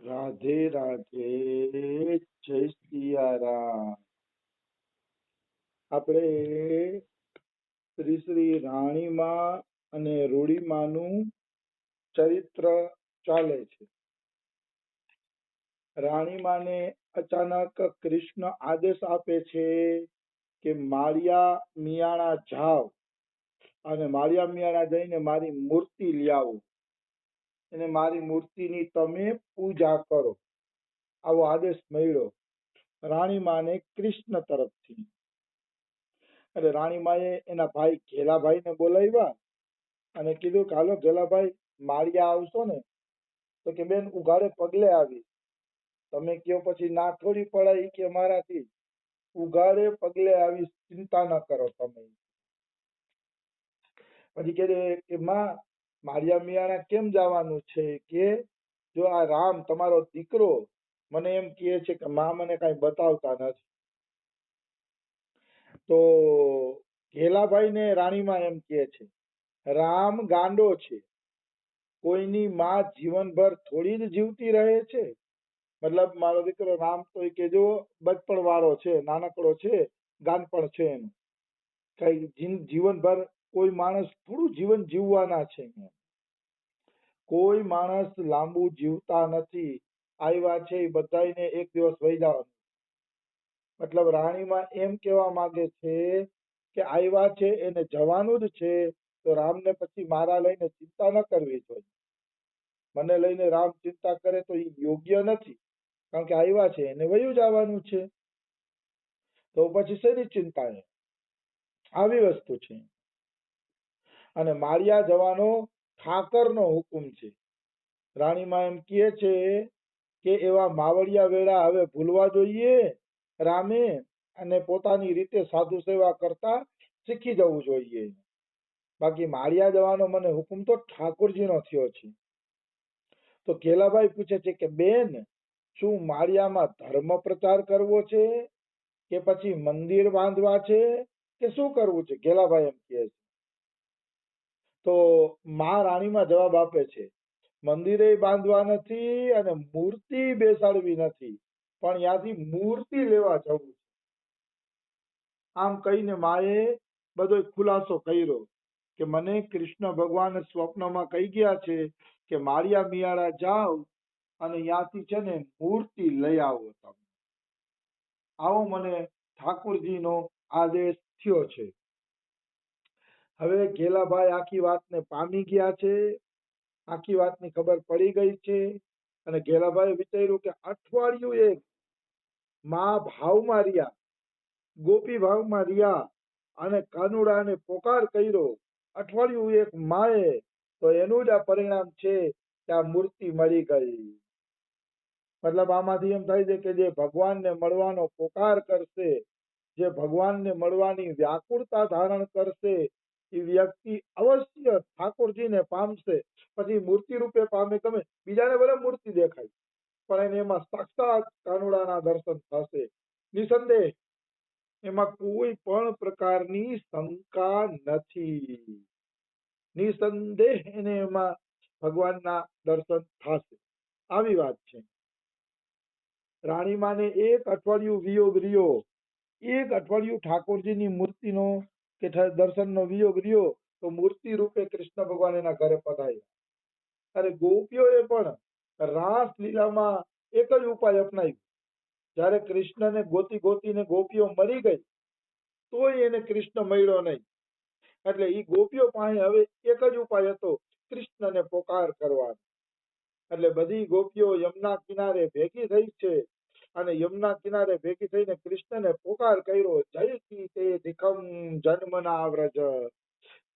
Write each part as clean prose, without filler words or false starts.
રાધે રાધે, જય સિયારામ. આપણે શ્રી શ્રી રાણીમાં અને રૂડીમાનું ચરિત્ર ચાલે છે. રાણીમાને અચાનક કૃષ્ણ આદેશ આપે છે કે માળિયા મિયાણા જાવ અને માળિયા મિયાણા જઈને મારી મૂર્તિ લઈ આવો અને મારી મૂર્તિની તમે પૂજા કરો. આવો આદેશ મળ્યો રાણીમાને કૃષ્ણ તરફથી. એટલે રાણીમાએ એના ભાઈ ઘેલાભાઈને બોલાવ્યા અને કીધું કે હાલો ઘેલાભાઈ, માળિયા આવશો ને તો કે બેન ઉઘાડે પગલે આવી, તમે કયો પછી ના થોડી પડાય કે મારાથી, ઉઘાડે પગલે આવી, ચિંતા ન કરો તમે. પછી કે માં માળિયા મિયાણા કેમ જવાનું છે? કે જો આ રામ તમારો દીકરો મને એમ કહે છે કે માં મને કઈ બતાવતા નથી. તો ઘેલાભાઈ ને રાણીમાં એમ કહે છે રામ ગાંડો છે, કોઈની માં જીવનભર થોડી જ જીવતી રહે છે. મતલબ મારો દીકરો રામ તો કે જો બચપણ વાળો છે, નાનકડો છે, ગાનપણ છે એનું, કઈ જીવનભર કોઈ માણસ થોડું જીવન જીવવાના છે. કોઈ માણસ લાંબુ જીવતા નથી. આવ્યા છે એ બધાને એક દિવસ વહી જવાનું. મતલબ રાણીમાં એમ કહેવા માંગે છે કે આવ્યા છે એને જવાનું જ છે, તો રામને પછી મારા લઈને ચિંતા ન કરવી જોઈએ. મને લઈને રામ ચિંતા કરે તો એ યોગ્ય નથી, કારણ કે આવ્યા છે એને વયું જવાનું છે, તો પછી શેની ચિંતા? આવી વસ્તુ છે. અને માળિયા જવાનો ઠાકરનો હુકમ છે. રાણીમાં એમ કહે છે કે એવા માવડિયા વેળા હવે ભૂલવા જોઈએ રામે, અને પોતાની રીતે સાધુ સેવા કરતા શીખી જવું જોઈએ. બાકી માળિયા જવાનો મને હુકમ તો ઠાકોરજીનો થયો છે. તો ઘેલાભાઈ પૂછે છે કે બેન, શું માળિયામાં ધર્મ પ્રચાર કરવો છે કે પછી મંદિર બાંધવા છે કે શું કરવું છે? ઘેલાભાઈ એમ કહે છે. તો માં રાણીમાં જવાબ આપે છે મંદિરે બાંધવા નથી અને મૂર્તિ બેસાડવી નથી, પણ ત્યાંથી મૂર્તિ લેવા જવું. આમ કહીને માએ બધો ખુલાસો કર્યો કે મને કૃષ્ણ ભગવાન સ્વપ્નમાં કહી ગયા છે કે માળિયા મિયાળા જાઓ અને ત્યાંથી છે ને મૂર્તિ લઈ આવો તમે. આવો મને ઠાકોરજીનો આદેશ થયો છે. હવે ઘેલાભાઈ આખી વાતને પામી ગયા છે, આખી વાતની ખબર પડી ગઈ છે. અને ઘેલાભાઈ વિચાર્યું કે અઠવાડિયું એક માં ભાવમાં રહ્યા, ગોપી ભાવમાં રહ્યા અને કાનુડાને પોકાર કર્યો. અઠવાડિયું એક માએ, તો એનું જ આ પરિણામ છે કે આ મૂર્તિ મળી ગઈ. મતલબ આમાંથી એમ થાય છે કે જે ભગવાનને મળવાનો પોકાર કરશે, જે ભગવાનને મળવાની વ્યાકુળતા ધારણ કરશે, એ વ્યક્તિ અવશ્ય ઠાકોરજીને પામશે. પછી મૂર્તિ રૂપે પામે, તમે બીજાને ભલે મૂર્તિ દેખાય પણ એને એમાં સાક્ષાત કાનુડાના દર્શન થશે નિસંદેહ. એમાં કોઈ પણ પ્રકારની શંકા નથી. નિસંદેહ એને એમાં ભગવાનના દર્શન થશે. આવી વાત છે. રાણીમાને એક અઠવાડિયું વિયોગ રહ્યો, એક અઠવાડિયું ઠાકોરજીની મૂર્તિનો કે દર્શનનો વિયોગ રહ્યો, તો મૂર્તિ રૂપે કૃષ્ણ ભગવાન એના ઘરે પધાર્યા. અને ગોપીઓએ પણ રાસ લીલામાં એક જ ઉપાય અપનાવ્યો. જ્યારે કૃષ્ણને ગોતી ગોતીને ગોપીઓ મરી ગઈ તોય એને કૃષ્ણ મળ્યો નહીં. એટલે એ ગોપીઓ પાસે હવે એક જ ઉપાય હતો, કૃષ્ણને પોકાર કરવાનો. એટલે બધી ગોપીઓ યમુના કિનારે ભેગી થઈ છે અને યમુના કિનારે ભેગી થઈને કૃષ્ણને પોકાર કર્યો. જયતી તે દિખમ જન્મના વ્રજ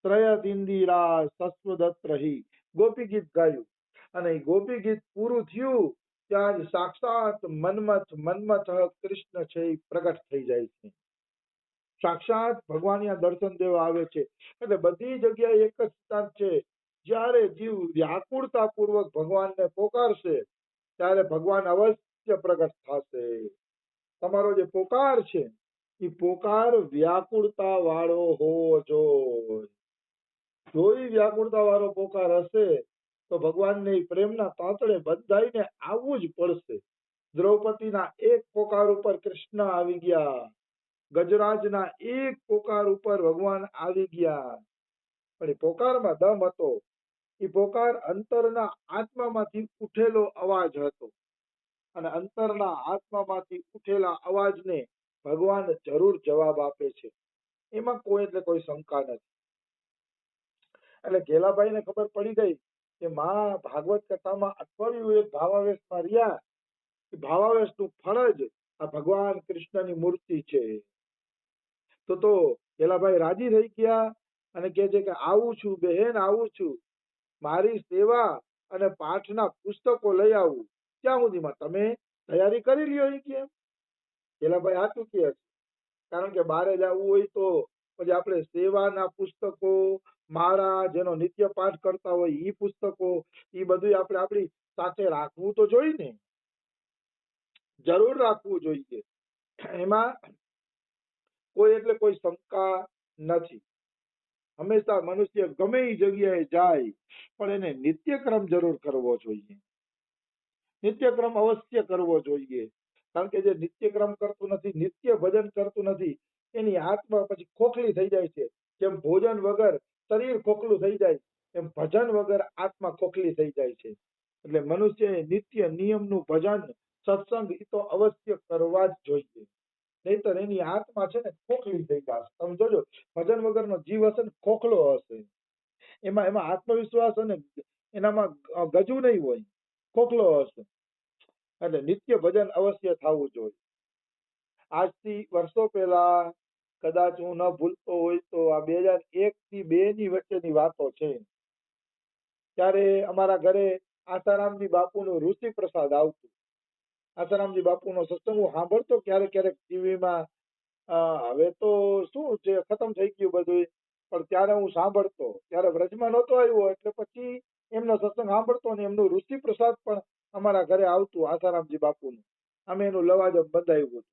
ત્રયદિંદિરા સસ્વદત્ત રહી, ગોપી ગીત ગાયું. અને ગોપી ગીત પૂરું થયું ત્યાં જ સાક્ષાત મન્મથ કૃષ્ણ છે એ પ્રગટ થઈ જાય છે. સાક્ષાત ભગવાન દર્શન દેવા આવે છે. એટલે બધી જગ્યાએ એક જ સ્થાન છે, જ્યારે જીવ વ્યાકુળતા પૂર્વક ભગવાનને પોકારશે ત્યારે ભગવાન અવશ્ય પ્રગટ થશે. તમારો જે પોકાર છે એ પોકાર વ્યાકુળતા વાળો હોવો જોઈએ. જો વ્યાકુળતા વાળો પોકાર હશે તો ભગવાનને ઈ પ્રેમના તાંતણે બંધાઈને આવવું જ પડશે. દ્રૌપદીના એક પોકાર ઉપર કૃષ્ણ આવી ગયા, ગજરાજના એક પોકાર ઉપર ભગવાન આવી ગયા, પણ એ પોકારમાં દમ હતો. એ પોકાર અંતરના આત્મામાંથી ઉઠેલો અવાજ હતો, અને અંતરના આત્મામાંથી ઉઠેલા અવાજને ભગવાન જરૂર જવાબ આપે છે. એમાં કોઈ એટલે કોઈ શંકા નથી. એટલે ઘેલાભાઈને ખબર પડી ગઈ કે માં ભાગવત કથામાં અઠવાડિયું એક ભાવાવેશમાં રહ્યા. એ ભાવાવેશનું ફળ જ આ ભગવાન કૃષ્ણની મૂર્તિ છે. તો ઘેલાભાઈ રાજી થઈ ગયા અને કહે છે કે આવું છું બહેન, આવું છું, મારી સેવા અને પાઠના પુસ્તકો લઈ આવું, ત્યાં સુધીમાં તમે તૈયારી કરી લ્યો. એ કે ઘેલાભાઈ સાચું કહે છે, કારણ કે બારે જવું હોય તો પછી આપણે સેવાના પુસ્તકો, માળા, જેનો નિત્ય પાઠ કરતા હોય એ પુસ્તકો, એ બધું આપણે આપણી સાથે રાખવું તો જોઈએ ને, જરૂર રાખવું જોઈએ. એમાં કોઈ એટલે કોઈ શંકા નથી. હંમેશા મનુષ્ય ગમે એ જગ્યાએ જાય પણ એને નિત્યક્રમ જરૂર કરવો જોઈએ. નિત્યક્રમ અવશ્ય કરવો જોઈએ, કારણ કે જે નિત્યક્રમ કરતું નથી, નિત્ય ભજન કરતું નથી, એની આત્મા પછી ખોખલી થઈ જાય છે. જેમ ભોજન વગર શરીર ખોખલું થઈ જાય એમ ભજન વગર આત્મા ખોખલી થઈ જાય છે. એટલે મનુષ્યએ નિત્ય નિયમનું ભજન, સત્સંગ એ તો અવશ્ય કરવા જ જોઈએ, નહીતર એની આત્મા છે ને ખોખલી થઈ જશે. તમે જોજો, ભજન વગરનો જીવ હશે ને ખોખલો હશે, એમાં આત્મવિશ્વાસ અને એનામાં ગજુ નહીં હોય, ખોખલો હશે. એટલે નિત્ય ભજન અવશ્ય થવું જોઈએ. આજથી વર્ષો પહેલા, કદાચ હું ન ભૂલતો હોય તો આ 2001 થી 2 ની વચ્ચેની વાતો છે, ત્યારે અમારા ઘરે આસારામજી બાપુનું ઋષિ પ્રસાદ આવતું. આસારામજી બાપુનો સત્સંગ હું સાંભળતો ક્યારેક ક્યારેક ટીવીમાં. હવે તો શું છે, ખતમ થઈ ગયું બધું, પણ ત્યારે હું સાંભળતો. ત્યારે વ્રજમાં નહોતો આવ્યો એટલે પછી એમનો સત્સંગ સાંભળતો, અને એમનું ઋષિ પ્રસાદ પણ અમારા ઘરે આવતું આસારામજી બાપુનું. અમે એનું લવાજમ બંધાવ્યું હતું.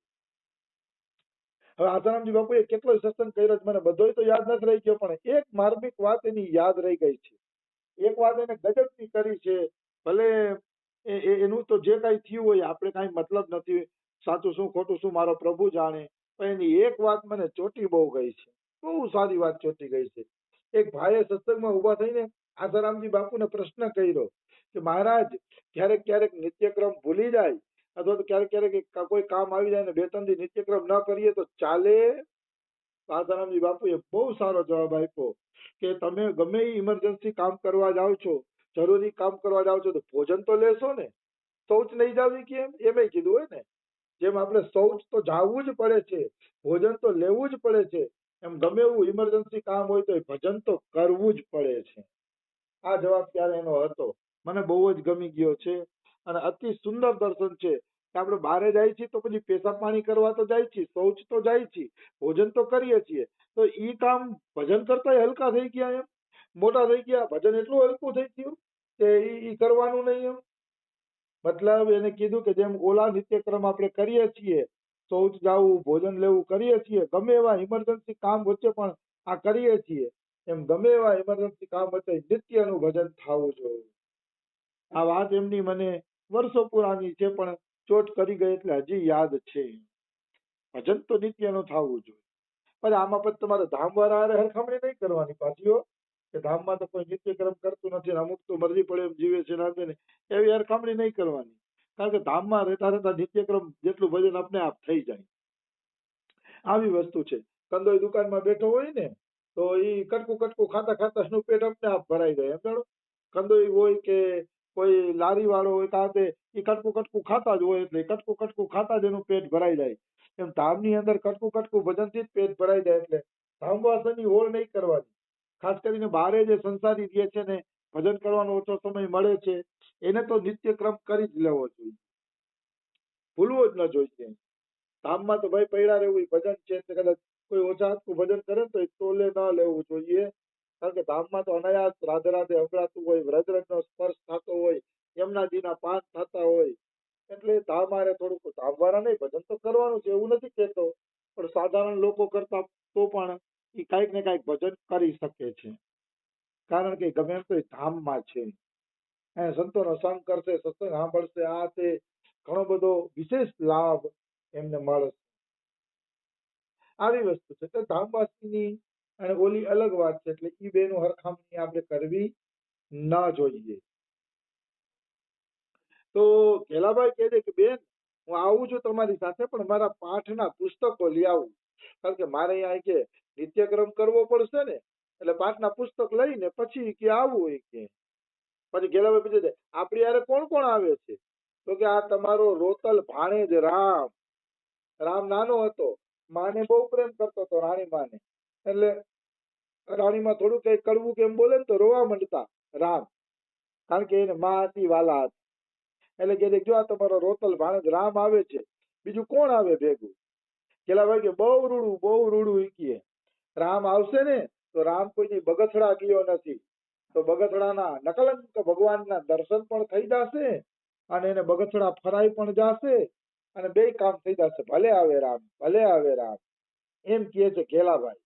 હવે આસારામજી બાપુએ કેટલો સત્સંગ કર્યો મને બધોય તો યાદ નથી રહી ગયો, પણ એક માર્મિક વાત એની યાદ રહી ગઈ છે. એક વાત એને ગજબની કરી છે. ભલે એનું તો જે કાંઈ થયું હોય આપણે કાંઈ મતલબ નથી, સાચું શું ખોટું શું મારો પ્રભુ જાણે, પણ એની એક વાત મને ચોટી બહુ ગઈ છે, બહુ સારી વાત ચોટી ગઈ છે. એક ભાઈએ સત્સંગમાં ઊભા થઈને આસારામજી બાપુને પ્રશ્ન કર્યો કે મહારાજ, ક્યારેક ક્યારેક નિત્યક્રમ ભૂલી જાય અથવા તો ક્યારેક ક્યારેક કોઈ કામ આવી જાય ને 2-3 દી નિત્યક્રમ ન કરીએ તો ચાલે? આસારામજી બાપુએ બહુ સારો જવાબ આપ્યો કે તમે ગમે એ ઇમરજન્સી કામ કરવા જાઓ છો, જરૂરી કામ કરવા જાઓ છો, તો ભોજન તો લેશો ને, શૌચ નહીં જાવી કેમ, એમ કીધું હોય ને. જેમ આપણે શૌચ તો જાવું જ પડે છે, ભોજન તો લેવું જ પડે છે, એમ ગમે એવું ઇમરજન્સી કામ હોય તો ભજન તો કરવું જ પડે છે. આ જવાબ ત્યારે એનો હતો, મને બહુ જ ગમી ગયો છે. અને અતિ સુંદર દર્શન છે કે આપણે બહારે જાય છીએ તો પછી પેશાબ પાણી કરવા તો જાય છીએ, શૌચ તો જાય છીએ, ભોજન તો કરીએ છીએ, તો ઈ કામ ભજન કરતા હલકા થઈ ગયા, એમ મોટા થઈ ગયા, ભજન એટલું હલકું થઈ ગયું કે ઈ કરવાનું નહીં એમ. મતલબ એને કીધું કે જેમ ઓલા નિત્યક્રમ આપણે કરીએ છીએ, શૌચ જાવું, ભોજન લેવું કરીએ છીએ, ગમે એવા ઇમરજન્સી કામ વચ્ચે પણ આ કરીએ છીએ, એમ ગમે એવા ઇમરજન્સી કામ વચ્ચે નિત્યનું ભજન થવું જોઈએ. આ વાત એમની મને વર્ષો પુરાની છે, પણ ચોટ કરી ગઈ એટલે હજી યાદ છે. ભજન તો નિત્યનું થવું જોઈએ. પણ આમાં પછી તમારે ધામવાળા હારે હરખામણી નહીં કરવાની પાછીઓ, કે ધામમાં તો કોઈ નિત્યક્રમ કરતું નથી, અમુક તો મરજી પડે એમ જીવે છે નામે ને, એવી હરખામણી નહીં કરવાની. કારણ કે ધામમાં રહેતા રહેતા નિત્યક્રમ જેટલું ભજન આપને આપ થઈ જાય. આવી વસ્તુ છે. કંદોઈ દુકાનમાં બેઠો હોય ને તો ઈ કટકું કટકું ખાતા ખાતા એનું પેટ આપને આપ ભરાઈ જાય. એમ જાણો, કંદોઈ હોય કે કોઈ લારી વાળો હોય તાતે ઈ કટકું કટકું ખાતા જ હોય, એટલે કટકું કટકું ખાતા જ એનું પેટ ભરાઈ જાય. એમ ધામની અંદર કટકું કટકું ભજનથી જ પેટ ભરાઈ જાય. એટલે ધામવાસની હોળ નહીં કરવાની. ખાસ કરીને બારે જે સંસારી રહે છે ને, ભજન કરવાનો ઓછો સમય મળે છે, એને તો નિત્યક્રમ કરી જ લેવો જોઈએ, ભૂલવો જ ન જોઈએ. ધામમાં તો ભાઈ પૈડા રહેવું, ભજન છે એટલે કદાચ કોઈ ઓછા હાથનું ભજન કરે તો તોલે ન લેવું જોઈએ. કારણ કે ધામમાં તો અનાયાસ રાધે રાધે સંભળાતું હોય, વ્રજરજનો સ્પર્શ થતો હોય, યમુનાજીના પાન થતા હોય, એટલે ધામ હારે થોડુંક ધામવાળા નહીં, ભજન તો કરવાનું છે એવું નથી કહેતો, પણ સાધારણ લોકો કરતા તો પણ એ કાંઈક ને કાંઈક ભજન કરી શકે છે, કારણ કે ગમે એમ તો એ ધામમાં છે. અને સંતોનો સંગ કરશે, સત્સંગ સાંભળશે, આ તે ઘણો બધો વિશેષ લાભ એમને મળશે. આવી વસ્તુ છે. તો ધામવાસીની અને ઓલી અલગ વાત છે. એટલે એ બેનું હરખામણી આપણે કરવી ન જોઈએ. તો ઘેલાભાઈ કહે છે કે બેન, હું આવું છું તમારી સાથે, પણ મારા પાઠના પુસ્તકો લઈ આવું, કારણ કે મારે અહીંયા કે નિત્યક્રમ કરવો પડશે ને, એટલે પાઠના પુસ્તક લઈને પછી કે આવું હોય કે. પછી ઘેલાભાઈ પૂછે છે, આપણી યારે કોણ કોણ આવે છે? તો કે આ તમારો રોતલ ભાણેજ રામ. રામ નાનો હતો, માને બહુ પ્રેમ કરતો હતો, રાણીમાને. એટલે રાણીમાં થોડું કઈ કડવું કેમ બોલે ને તો રોવા માંડતા રામ, કારણ કે એને મા હતી, વાલા હતી. એટલે કે જો આ તમારો રોતલ ભાણેજ રામ આવે છે, બીજું કોણ આવે ભેગું? કેલાભાઈ કે બહુ રૂડું ઈકીએ. રામ આવશે ને તો રામ કોઈની બગસડા ગયો નથી, તો બગસડાના નકલંક ભગવાનના દર્શન પણ થઈ જશે અને એને બગસડા ફરાઈ પણ જશે અને બે કામ થઈ જશે. ભલે આવે રામ, ભલે આવે રામ, એમ કહે છે ઘેલાભાઈ.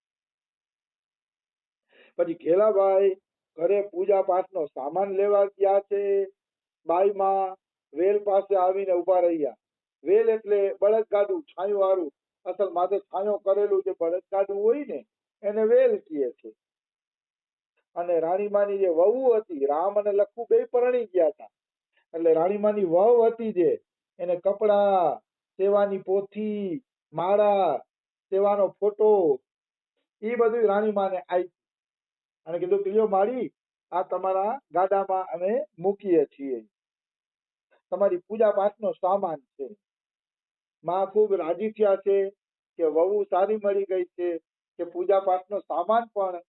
પછી ઘેલાભાઈ ઘરે પૂજા પાઠનો સામાન લેવા ગયા છે. બાઈમાં વેલ પાસે આવીને ઉભા રહ્યા. વેલ એટલે બળદગાડું, છાંયો વાળું. અસલ માથે છાંયો કરેલું જે બળદગાડું હોય ને એને વેલ કહે છે. અને રાણીમાની જે વહુ હતી, રામ અને લખુ બે પરણી ગયા હતા, એટલે રાણીમાની વહુ હતી જે, એને કપડા, સેવાની પોથી, માળા, સેવાનો ફોટો, એ બધું રાણીમાને આપ્યું અને કીધું કે લ્યો માળી, આ તમારા ગાડામાં અમે મૂકીએ છીએ, તમારી પૂજા પાઠનો સામાન છે. માં ખૂબ રાજી થયા છે કે વહુ સારી મળી ગઈ છે, કે પૂજા પાઠનો સામાન પણ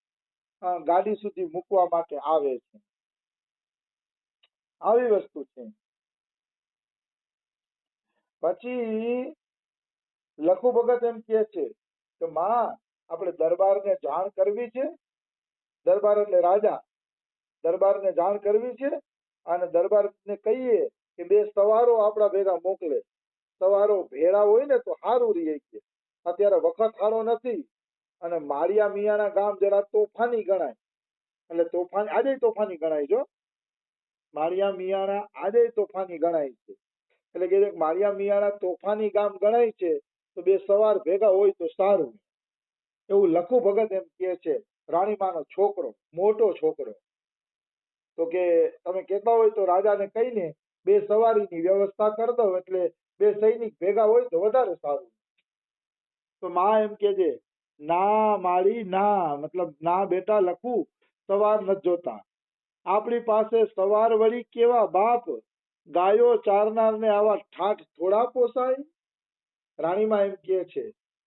ગાડી સુધી મૂકવા માટે આવે છે. આવી વસ્તુ છે. પછી લખુ ભગત એમ કહે છે કે માં, આપણે દરબારને જાણ કરવી છે. દરબાર એટલે રાજા. દરબારને જાણ કરવી છે અને દરબારને કહીએ કે બે સવારો આપણા ભેગા મોકલે. સવારો ભેળા હોય ને તો સારું રહે છે. અત્યારે વખત સારો નથી અને માળિયા મિયાના ગામ જરા તોફાની ગણાય, એટલે તોફાની આજે તોફાની ગણાય જો. માળિયા મિયાના આજે તોફાની ગણાય છે. એટલે કે માળિયા મિયાના તોફાની ગામ ગણાય છે, તો બે સવાર ભેગા હોય તો સારું. એવું લખુ ભગત એમ કહે છે. રાણીમાનો છોકરો, મોટો છોકરો. તો કે તમે કહેતા હોય તો રાજાને કહીને બે સવારીની વ્યવસ્થા કરી દો, એટલે બે સૈનિક ભેગા હોય તો વધારે સારું. તો માં એમ કે છે, ના માળી ના, મતલબ ના બેટા લખુ, સવાર નથી જોતા. આપણી પાસે સવાર વળી કેવા બાપ, ગાયો ચારનારને આવા ઠાઠ થોડા પોસાય. રાણીમાં એમ કહે છે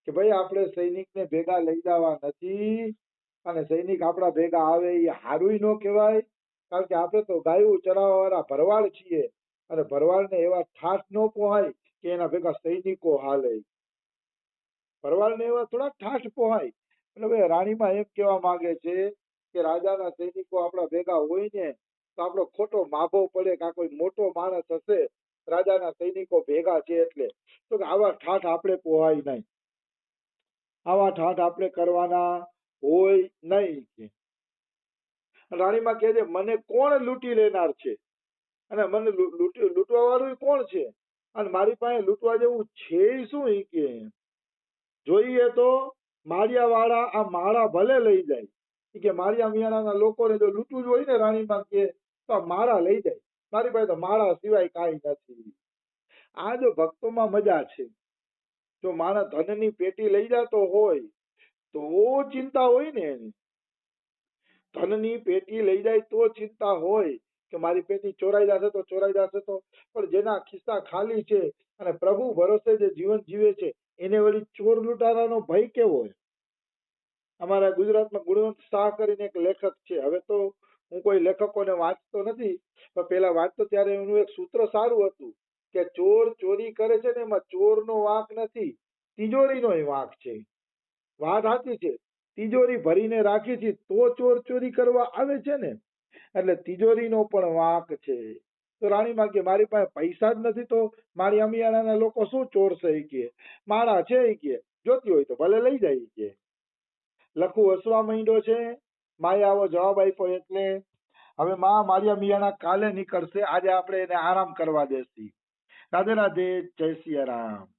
કે ભાઈ આપણે સૈનિકને ભેગા લઈ જવા નથી, અને સૈનિક આપણા ભેગા આવે એ હારું ન કહેવાય, કારણ કે આપણે તો ગાયું ચરાવવા વાળા ભરવાડ છીએ, અને ભરવાડને એવા ઠાઠ ન પોહાય કે એના ભેગા સૈનિકો હાલે. ભરવાડને એવા થોડા ઠાઠ પોહાય. એટલે રાણીમાં એમ કહેવા માંગે છે કે રાજાના સૈનિકો આપણા ભેગા હોય ને તો આપણો ખોટો માભો પડે કે આ કોઈ મોટો માણસ હશે, રાજાના સૈનિકો ભેગા છે એટલે. તો આવા ઠાઠ આપણે પોહાય નહીં, આવા ઠાઠ આપણે કરવાના હોય નહીં. રાણીમાં કહે છે, મને કોણ લૂંટી લેનાર છે, અને મને લૂંટવા વાળું કોણ છે, અને મારી પાસે લૂંટવા જેવું છે શું? એ કે જોઈએ તો માળિયા વાળા આ માળા ભલે લઈ જાય, કે માળિયા મિયાણાના લોકોને જો લૂંટવું જ હોય ને રાણીમાં કે તો આ માળા લઈ જાય, મારી પાસે તો માળા સિવાય કાંઈ નથી. આ જો ભક્તોમાં મજા છે. જો માણસ ધનની પેટી લઈ જતો હોય તો ચિંતા હોય ને એની. ધનની પેટી લઈ જાય તો ચિંતા હોય કે મારી પેટી ચોરાઈ જશે તો ચોરાઈ જશે તો, પણ જેના ખિસ્સા ખાલી છે અને પ્રભુ ભરોસે જે જીવન જીવે છે એને વળી ચોર લૂંટારાનો ભય કેવો હોય? અમારા ગુજરાતમાં ગુણવંત શાહ કરીને એક લેખક છે. હવે તો હું કોઈ લેખકોને વાંચતો નથી, પણ પેલા વાંચતો ત્યારે એનું એક સૂત્ર સારું હતું કે ચોર ચોરી કરે છે ને એમાં ચોરનો વાંક નથી, તિજોરીનો વાંક છે. વાત સાચી છે. તિજોરી ભરીને રાખી છે તો ચોર ચોરી કરવા આવે છે ને, એટલે તિજોરીનો પણ વાંક છે. તો રાણીમાં કે મારી પાસે પૈસા જ નથી તો મારી અમિયાણાના લોકો શું ચોરશે? કે માળા છે, કે જોતી હોય તો ભલે લઈ જાય. કે લખુ હસવા માંડ્યો છે. માએ આવો જવાબ આપ્યો એટલે હવે માં મારિયા મિયાણા કાલે નીકળશે, આજે આપણે એને આરામ કરવા દેશી. રાધે રાધે, જય સિયા રામ.